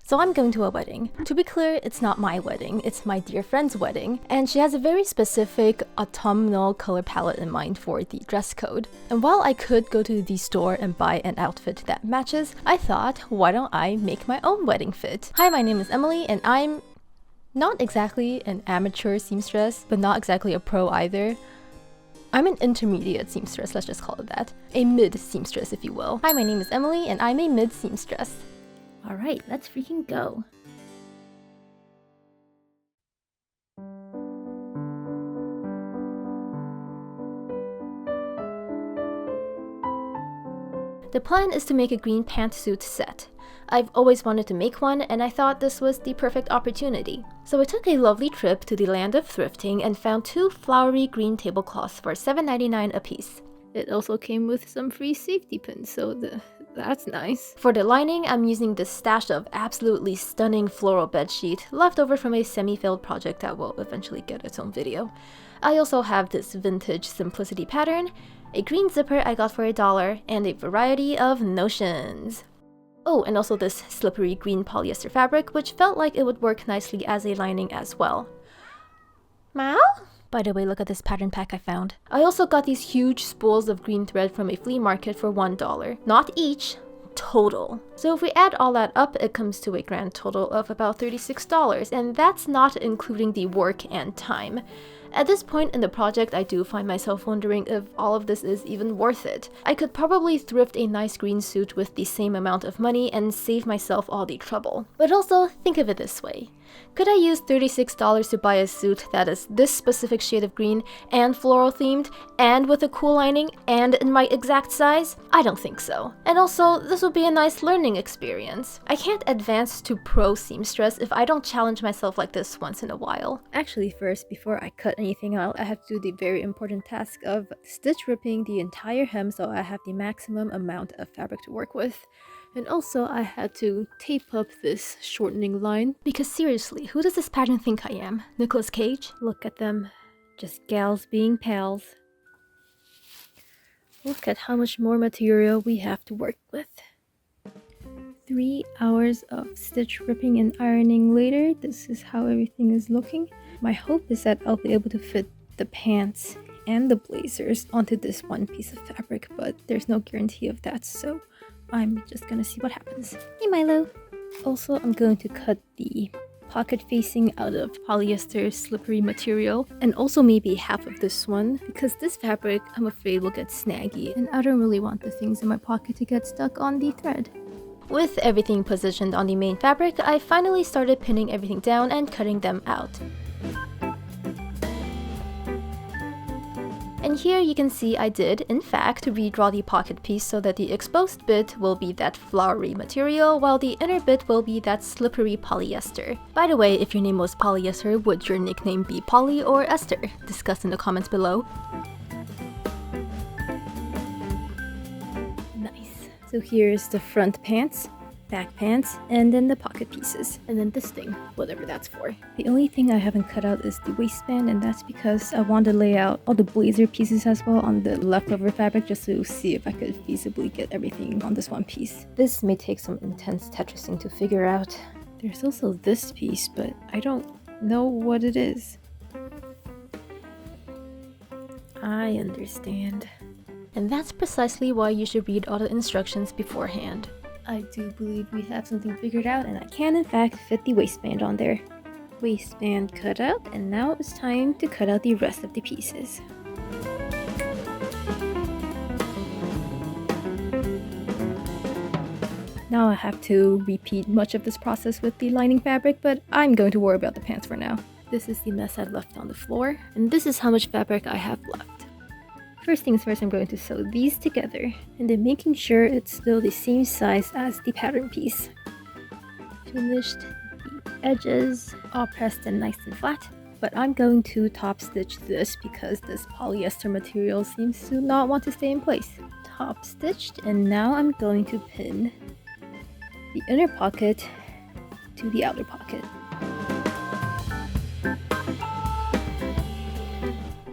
So I'm going to a wedding. To be clear, it's not my wedding, it's my dear friend's wedding, and she has a very specific autumnal color palette in mind for the dress code. And while I could go to the store and buy an outfit that matches, I thought, why don't I make my own wedding fit? Hi, my name is Emily, and I'm not exactly an amateur seamstress, but not exactly a pro either. I'm an intermediate seamstress, let's just call it that. A mid-seamstress, if you will. Hi, my name is Emily, and I'm a mid-seamstress. Alright, let's freaking go. The plan is to make a green pantsuit set. I've always wanted to make one, and I thought this was the perfect opportunity. So I took a lovely trip to the land of thrifting and found 2 flowery green tablecloths for $7.99 a piece. It also came with some free safety pins, so that's nice. For the lining, I'm using this stash of absolutely stunning floral bedsheet left over from a semi-failed project that will eventually get its own video. I also have this vintage simplicity pattern, a green zipper I got for $1, and a variety of notions. Oh, and also this slippery green polyester fabric, which felt like it would work nicely as a lining as well. Meow? By the way, look at this pattern pack I found. I also got these huge spools of green thread from a flea market for $1. Not each, total. So if we add all that up, it comes to a grand total of about $36, and that's not including the work and time. At this point in the project, I do find myself wondering if all of this is even worth it. I could probably thrift a nice green suit with the same amount of money and save myself all the trouble. But also, think of it this way. Could I use $36 to buy a suit that is this specific shade of green and floral themed and with a cool lining and in my exact size? I don't think so. And also, this would be a nice learning experience. I can't advance to pro seamstress if I don't challenge myself like this once in a while. Actually, first, before I cut anything out, I have to do the very important task of stitch ripping the entire hem so I have the maximum amount of fabric to work with. And also, I had to tape up this shortening line. Because seriously, who does this pattern think I am? Nicolas Cage? Look at them. Just gals being pals. Look at how much more material we have to work with. 3 hours of stitch ripping and ironing later, this is how everything is looking. My hope is that I'll be able to fit the pants and the blazers onto this one piece of fabric, but there's no guarantee of that, so I'm just gonna see what happens. Hey Milo! Also, I'm going to cut the pocket facing out of polyester slippery material, and also maybe half of this one, because this fabric I'm afraid will get snaggy, and I don't really want the things in my pocket to get stuck on the thread. With everything positioned on the main fabric, I finally started pinning everything down and cutting them out. And here you can see I did, in fact, redraw the pocket piece so that the exposed bit will be that flowery material, while the inner bit will be that slippery polyester. By the way, if your name was Polyester, would your nickname be Polly or Esther? Discuss in the comments below. Nice. So here's the front pants, back pants, and then the pocket pieces, and then this thing, whatever that's for. The only thing I haven't cut out is the waistband, and that's because I want to lay out all the blazer pieces as well on the leftover fabric just to see if I could feasibly get everything on this one piece. This may take some intense Tetrising to figure out. There's also this piece, but I don't know what it is. I understand. And that's precisely why you should read all the instructions beforehand. I do believe we have something figured out, and I can in fact fit the waistband on there. Waistband cut out, and now it's time to cut out the rest of the pieces. Now I have to repeat much of this process with the lining fabric, but I'm going to worry about the pants for now. This is the mess I left on the floor, and this is how much fabric I have left. First things first, I'm going to sew these together, and then making sure it's still the same size as the pattern piece. Finished the edges, all pressed and nice and flat, but I'm going to top stitch this because this polyester material seems to not want to stay in place. Top stitched, and now I'm going to pin the inner pocket to the outer pocket.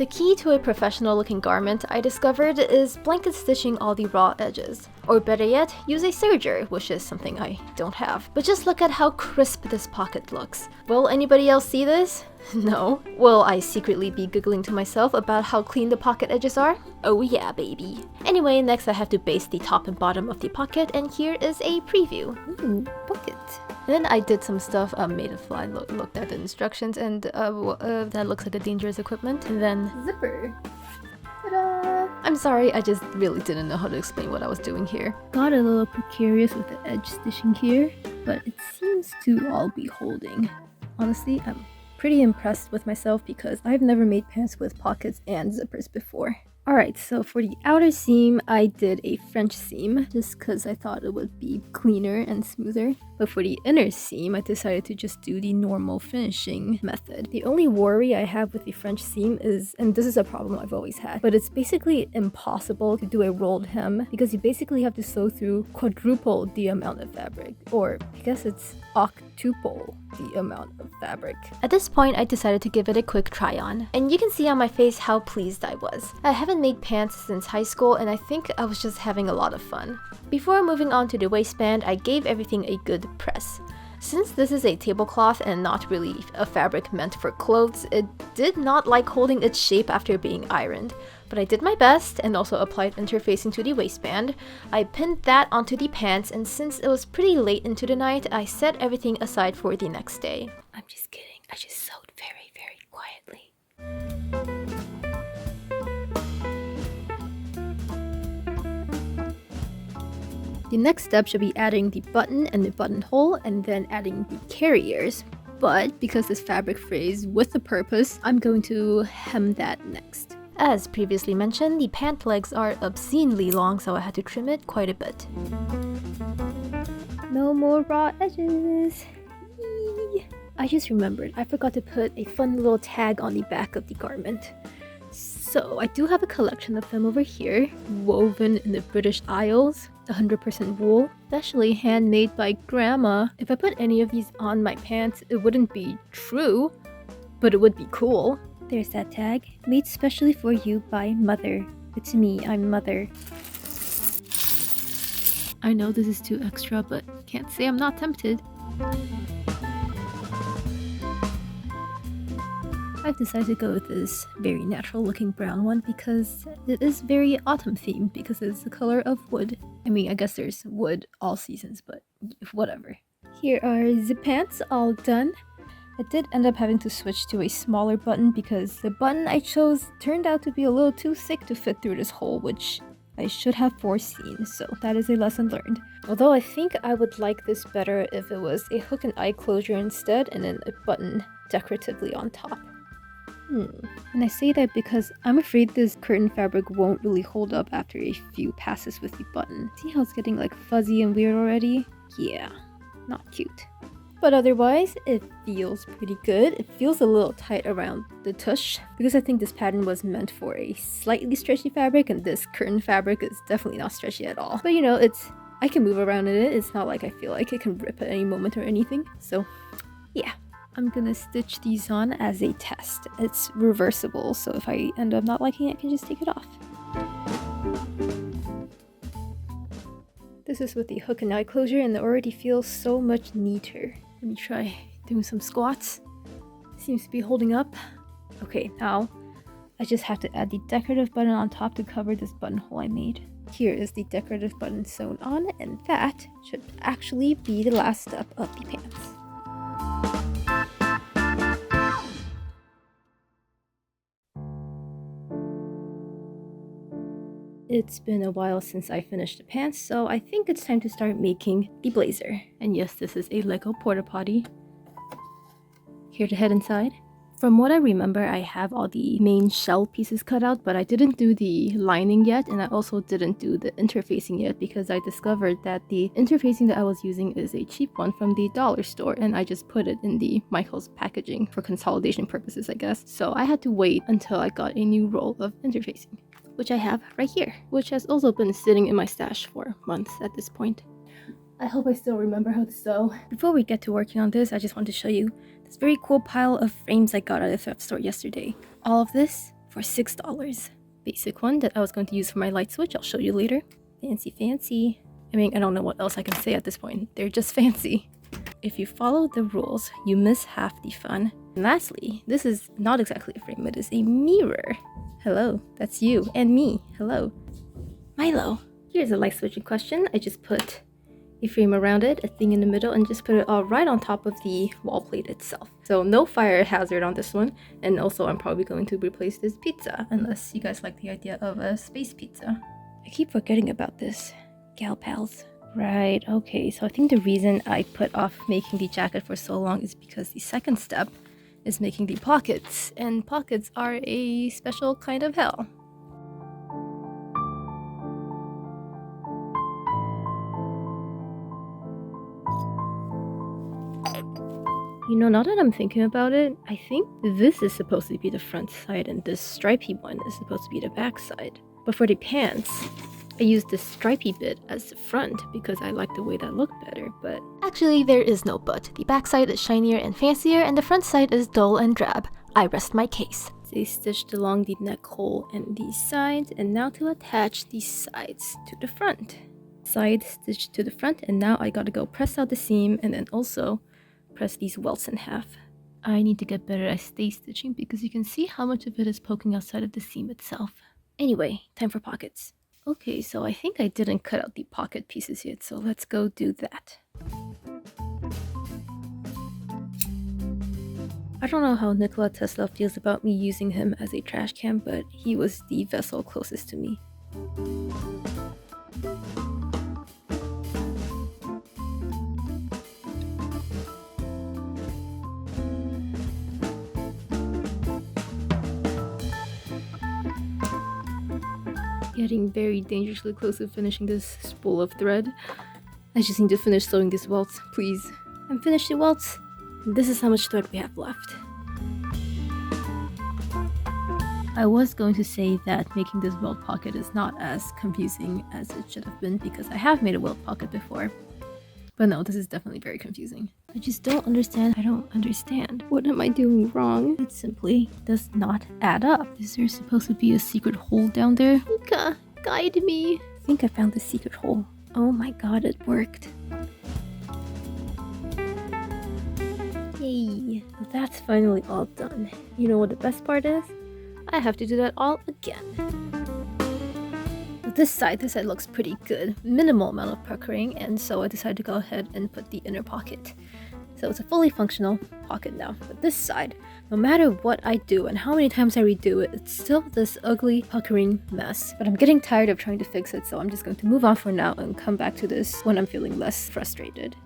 The key to a professional looking garment, I discovered, is blanket stitching all the raw edges. Or better yet, use a serger, which is something I don't have. But just look at how crisp this pocket looks. Will anybody else see this? No. Will I secretly be giggling to myself about how clean the pocket edges are? Oh yeah, baby. Anyway, next I have to baste the top and bottom of the pocket, and here is a preview. Ooh, pocket. Then I did some stuff, made a fly, looked at the instructions, and that looks like the dangerous equipment. And then zipper. Ta-da! I'm sorry, I just really didn't know how to explain what I was doing here. Got a little precarious with the edge stitching here, but it seems to all be holding. Honestly, I'm pretty impressed with myself because I've never made pants with pockets and zippers before. Alright, so for the outer seam, I did a French seam just because I thought it would be cleaner and smoother. But for the inner seam, I decided to just do the normal finishing method. The only worry I have with the French seam is, and this is a problem I've always had, but it's basically impossible to do a rolled hem because you basically have to sew through quadruple the amount of fabric, or I guess it's octuple the amount of fabric. At this point, I decided to give it a quick try on, and you can see on my face how pleased I was. I haven't made pants since high school, and I think I was just having a lot of fun. Before moving on to the waistband, I gave everything a good press. Since this is a tablecloth and not really a fabric meant for clothes, it did not like holding its shape after being ironed. But I did my best and also applied interfacing to the waistband. I pinned that onto the pants, and since it was pretty late into the night, I set everything aside for the next day. I'm just kidding, I just sewed very, very quietly. The next step should be adding the button and the buttonhole, and then adding the carriers. But because this fabric frays with a purpose, I'm going to hem that next. As previously mentioned, the pant legs are obscenely long, so I had to trim it quite a bit. No more raw edges. Yee. I just remembered, I forgot to put a fun little tag on the back of the garment. So I do have a collection of them over here, woven in the British Isles, 100% wool, especially handmade by Grandma. If I put any of these on my pants, it wouldn't be true, but it would be cool. There's that tag, made specially for you by Mother. It's me, I'm Mother. I know this is too extra, but can't say I'm not tempted. I've decided to go with this very natural looking brown one because it is very autumn themed because it's the color of wood. I mean, I guess there's wood all seasons, but whatever. Here are the pants all done. I did end up having to switch to a smaller button because the button I chose turned out to be a little too thick to fit through this hole, which I should have foreseen, so that is a lesson learned. Although I think I would like this better if it was a hook and eye closure instead and then a button decoratively on top. And I say that because I'm afraid this curtain fabric won't really hold up after a few passes with the button. See how it's getting like fuzzy and weird already? Yeah, not cute. But otherwise, it feels pretty good. It feels a little tight around the tush because I think this pattern was meant for a slightly stretchy fabric, and this curtain fabric is definitely not stretchy at all. But you know, I can move around in it. It's not like I feel like it can rip at any moment or anything. So yeah. I'm gonna stitch these on as a test. It's reversible, so if I end up not liking it, I can just take it off. This is with the hook and eye closure, and it already feels so much neater. Let me try doing some squats. Seems to be holding up. Okay, now I just have to add the decorative button on top to cover this buttonhole I made. Here is the decorative button sewn on, and that should actually be the last step of the pants. It's been a while since I finished the pants, so I think it's time to start making the blazer. And yes, this is a Lego porta potty. Here to head inside. From what I remember, I have all the main shell pieces cut out, but I didn't do the lining yet, and I also didn't do the interfacing yet because I discovered that the interfacing that I was using is a cheap one from the dollar store, and I just put it in the Michaels packaging for consolidation purposes, I guess. So I had to wait until I got a new roll of interfacing, which I have right here, which has also been sitting in my stash for months at this point. I hope I still remember how to sew. Before we get to working on this, I just want to show you this very cool pile of frames I got at the thrift store yesterday. All of this for $6. Basic one that I was going to use for my light switch. I'll show you later. Fancy, fancy. I mean, I don't know what else I can say at this point. They're just fancy. If you follow the rules, you miss half the fun. And lastly, this is not exactly a frame, it is a mirror. Hello, that's you and me. Hello. Milo. Here's a light switching question. I just put a frame around it, a thing in the middle, and just put it all right on top of the wall plate itself. So no fire hazard on this one. And also I'm probably going to replace this pizza, unless you guys like the idea of a space pizza. I keep forgetting about this. Gal pals. Right, okay, so I think the reason I put off making the jacket for so long is because the second step is making the pockets, and pockets are a special kind of hell. You know, now that I'm thinking about it, I think this is supposed to be the front side and this stripy one is supposed to be the back side. But for the pants, I used this stripy bit as the front because I like the way that looked better, but... Actually, there is no but. The back side is shinier and fancier, and the front side is dull and drab. I rest my case. They stitched along the neck hole and the sides, and now to attach the sides to the front. Side stitched to the front, and now I gotta go press out the seam, and then also press these welts in half. I need to get better at stay stitching because you can see how much of it is poking outside of the seam itself. Anyway, time for pockets. Okay, so I think I didn't cut out the pocket pieces yet, so let's go do that. I don't know how Nikola Tesla feels about me using him as a trash can, but he was the vessel closest to me. Getting very dangerously close to finishing this spool of thread. I just need to finish sewing these welts, please. I'm finished the welts. This is how much thread we have left. I was going to say that making this welt pocket is not as confusing as it should have been because I have made a welt pocket before. But no, this is definitely very confusing. I just don't understand. I don't understand. What am I doing wrong? It simply does not add up. Is there supposed to be a secret hole down there? Mika, guide me. I think I found the secret hole. Oh my god, it worked. Yay. So that's finally all done. You know what the best part is? I have to do that all again. This side looks pretty good. Minimal amount of puckering, and so I decided to go ahead and put the inner pocket. So it's a fully functional pocket now. But this side, no matter what I do and how many times I redo it, it's still this ugly puckering mess. But I'm getting tired of trying to fix it, so I'm just going to move on for now and come back to this when I'm feeling less frustrated.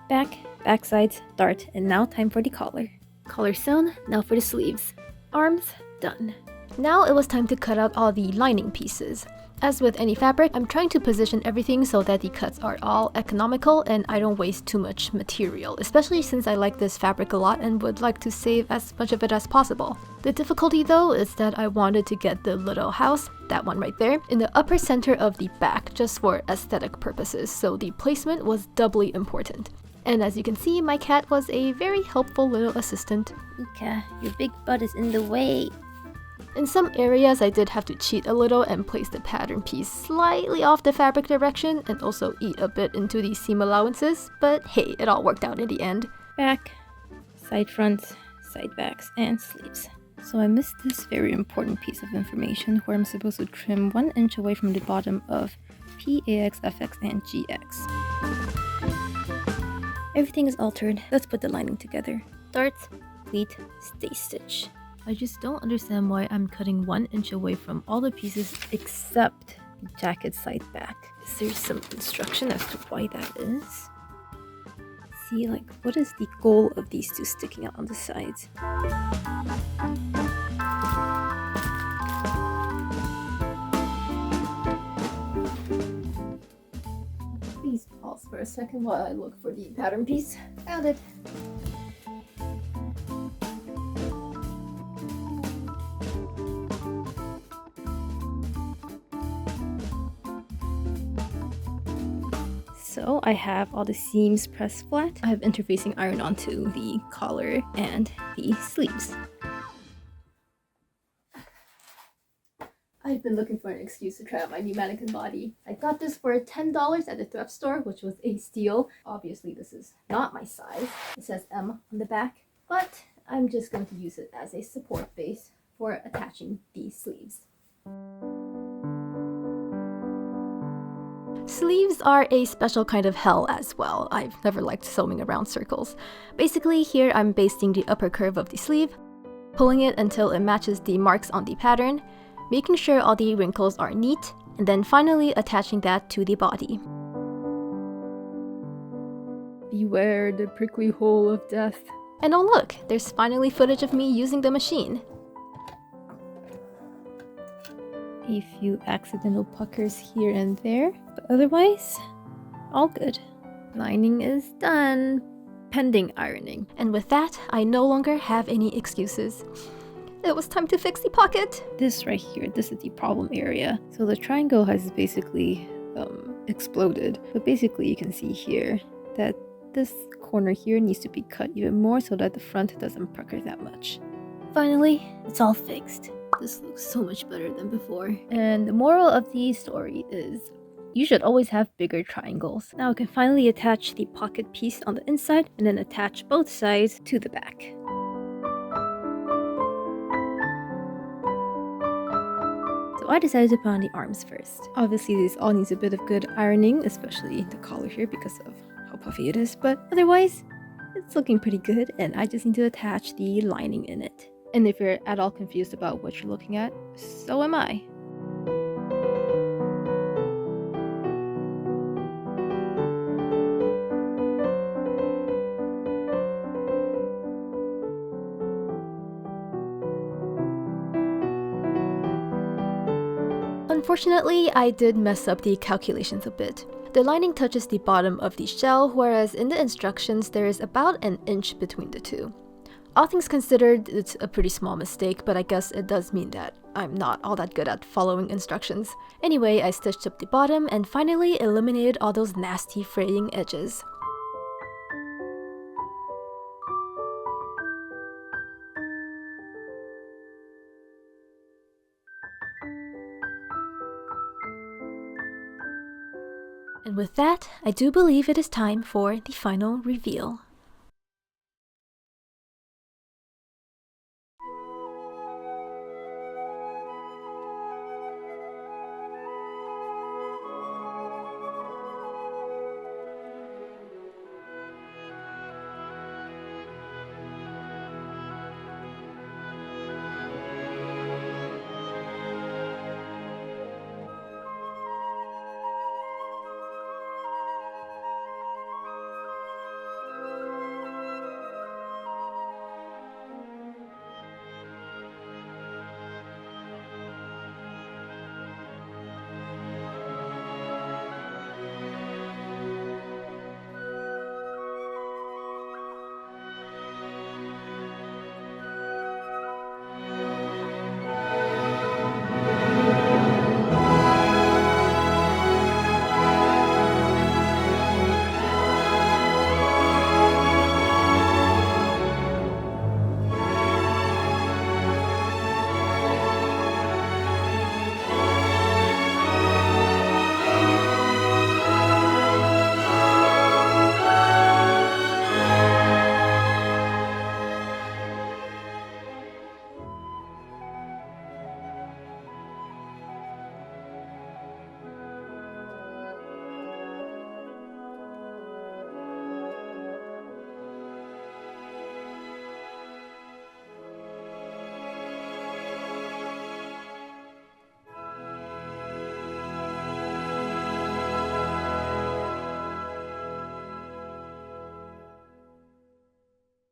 Back sides, dart, and now time for the collar. Collar sewn, now for the sleeves. Arms, done. Now it was time to cut out all the lining pieces. As with any fabric, I'm trying to position everything so that the cuts are all economical and I don't waste too much material, especially since I like this fabric a lot and would like to save as much of it as possible. The difficulty though is that I wanted to get the little house, that one right there, in the upper center of the back just for aesthetic purposes, so the placement was doubly important. And as you can see, my cat was a very helpful little assistant. Mika, your big butt is in the way. In some areas, I did have to cheat a little and place the pattern piece slightly off the fabric direction and also eat a bit into the seam allowances, but hey, it all worked out in the end. Back, side fronts, side backs, and sleeves. So I missed this very important piece of information where I'm supposed to trim 1 inch away from the bottom of PAX, FX, and GX. Everything is altered. Let's put the lining together. Darts, pleat, stay stitch. I just don't understand why I'm cutting 1 inch away from all the pieces except the jacket side back. Is there some instruction as to why that is? See, like, what is the goal of these two sticking out on the sides? Please pause for a second while I look for the pattern piece. Found it! So I have all the seams pressed flat. I have interfacing iron onto the collar and the sleeves. I've been looking for an excuse to try out my new mannequin body. I got this for $10 at the thrift store, which was a steal. Obviously, this is not my size. It says M on the back, but I'm just going to use it as a support base for attaching these sleeves. Sleeves are a special kind of hell as well. I've never liked sewing around circles. Basically, here I'm basting the upper curve of the sleeve, pulling it until it matches the marks on the pattern, making sure all the wrinkles are neat, and then finally attaching that to the body. Beware the prickly hole of death. And oh look, there's finally footage of me using the machine. A few accidental puckers here and there, but otherwise, all good. Lining is done, pending ironing. And with that, I no longer have any excuses. It was time to fix the pocket. This right here, this is the problem area. So the triangle has basically exploded. But basically you can see here that this corner here needs to be cut even more so that the front doesn't pucker that much. Finally, it's all fixed. This looks so much better than before. And the moral of the story is you should always have bigger triangles. Now I can finally attach the pocket piece on the inside and then attach both sides to the back. So I decided to put on the arms first. Obviously this all needs a bit of good ironing, especially the collar here because of how puffy it is, but otherwise it's looking pretty good and I just need to attach the lining in it. And if you're at all confused about what you're looking at, so am I. Unfortunately, I did mess up the calculations a bit. The lining touches the bottom of the shell, whereas in the instructions there is about an inch between the two. All things considered, it's a pretty small mistake, but I guess it does mean that I'm not all that good at following instructions. Anyway, I stitched up the bottom and finally eliminated all those nasty fraying edges. And with that, I do believe it is time for the final reveal.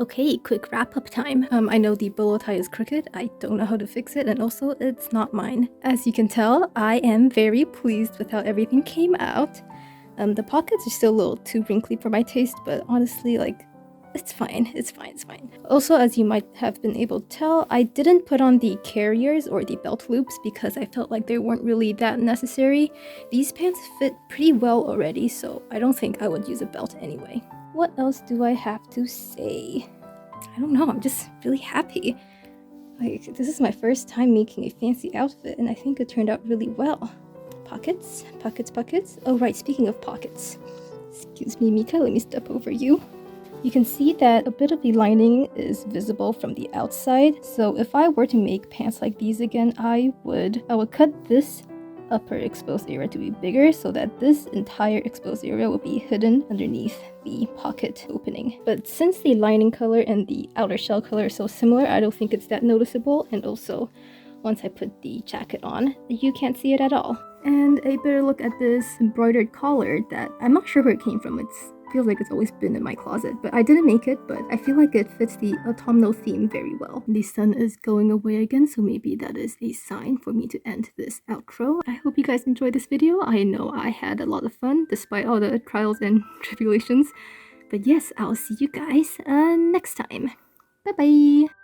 Okay, quick wrap-up time. I know the bow tie is crooked, I don't know how to fix it, and also it's not mine. As you can tell, I am very pleased with how everything came out. The pockets are still a little too wrinkly for my taste, but honestly, like, it's fine. Also, as you might have been able to tell, I didn't put on the carriers or the belt loops because I felt like they weren't really that necessary. These pants fit pretty well already, so I don't think I would use a belt anyway. What else do I have to say? I don't know, I'm just really happy. Like, this is my first time making a fancy outfit, and I think it turned out really well. Pockets, pockets, pockets. Oh right, speaking of pockets. Excuse me, Mika, let me step over you. You can see that a bit of the lining is visible from the outside. So if I were to make pants like these again, I would cut this upper exposed area to be bigger so that this entire exposed area will be hidden underneath the pocket opening. But since the lining color and the outer shell color are so similar, I don't think it's that noticeable, and also once I put the jacket on, you can't see it at all. And a better look at this embroidered collar that I'm not sure where it came from. It feels like it's always been in my closet, but I didn't make it, but I feel like it fits the autumnal theme very well. The sun is going away again, so maybe that is a sign for me to end this outro. I hope you guys enjoyed this video. I know I had a lot of fun despite all the trials and tribulations. But yes, I'll see you guys next time. Bye bye!